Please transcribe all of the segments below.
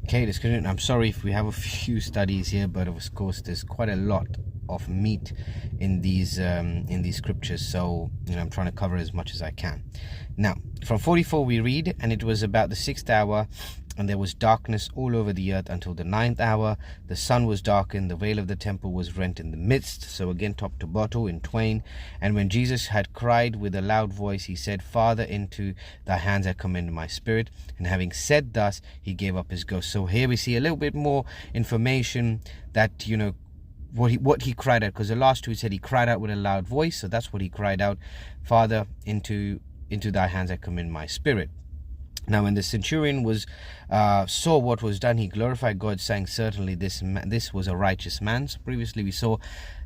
Okay, let's continue. I'm sorry if we have a few studies here, but of course there's quite a lot of meat in these scriptures, so I'm trying to cover as much as I can. Now from 44 we read, and it was about the 6th hour, and there was darkness all over the earth until the 9th hour. The sun was darkened, the veil of the temple was rent in the midst, so again top to bottom in twain. And when Jesus had cried with a loud voice, he said, Father, into thy hands I commend my spirit. And having said thus, he gave up his ghost. So here we see a little bit more information that what he cried out, because the last two said he cried out with a loud voice, so that's what he cried out. Father, into thy hands I commend my spirit. Now when the centurion saw what was done, he glorified God, saying, certainly this was a righteous man. So previously we saw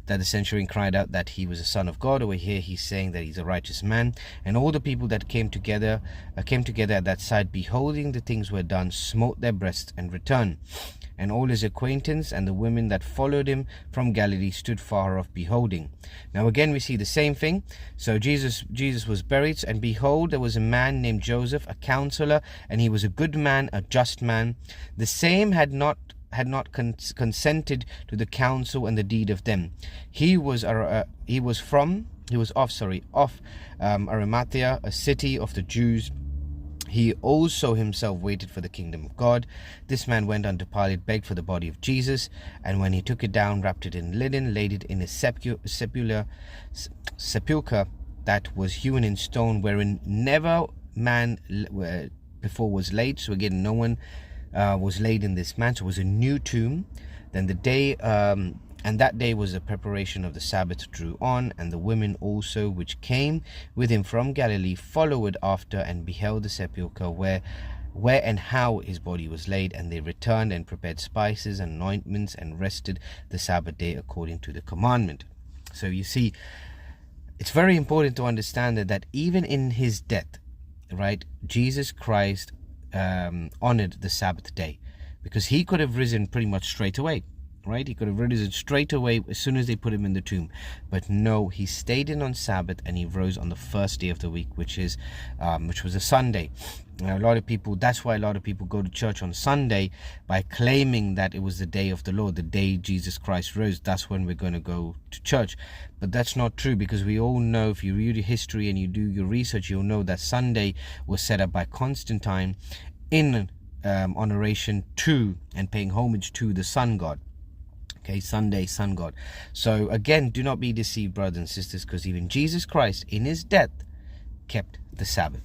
that the centurion cried out that he was a son of God. Over here he's saying that he's a righteous man. And all the people that came together at that side, beholding the things were done, smote their breasts and returned. And all his acquaintance and the women that followed him from Galilee stood far off beholding. Now again we see the same thing. So Jesus was buried, and behold, there was a man named Joseph, a counselor, and he was a good man, a just man. The same had not consented to the counsel and the deed of them. He was of Arimathea, a city of the Jews. He also himself waited for the kingdom of God. This man went unto Pilate, begged for the body of Jesus, and when he took it down, wrapped it in linen, laid it in a sepulchre that was hewn in stone, wherein never man before was laid. So again, no one was laid in this man. So it was a new tomb. Then the day and that day was the preparation of the Sabbath drew on, and the women also which came with him from Galilee followed after, and beheld the sepulchre where and how his body was laid. And they returned and prepared spices and ointments, and rested the Sabbath day according to the commandment. So you see, it's very important to understand that even in his death, right, Jesus Christ honored the Sabbath day, because he could have risen pretty much straight away. Right, he could have risen straight away as soon as they put him in the tomb, but no, he stayed in on Sabbath, and he rose on the first day of the week, which was a Sunday. Now, that's why a lot of people go to church on Sunday, by claiming that it was the day of the Lord, the day Jesus Christ rose. That's when we're going to go to church. But that's not true, because we all know, if you read your history and you do your research, you'll know that Sunday was set up by Constantine in honoration to and paying homage to the sun god. Okay, Sunday, sun god. So again, do not be deceived, brothers and sisters, because even Jesus Christ in his death kept the Sabbath.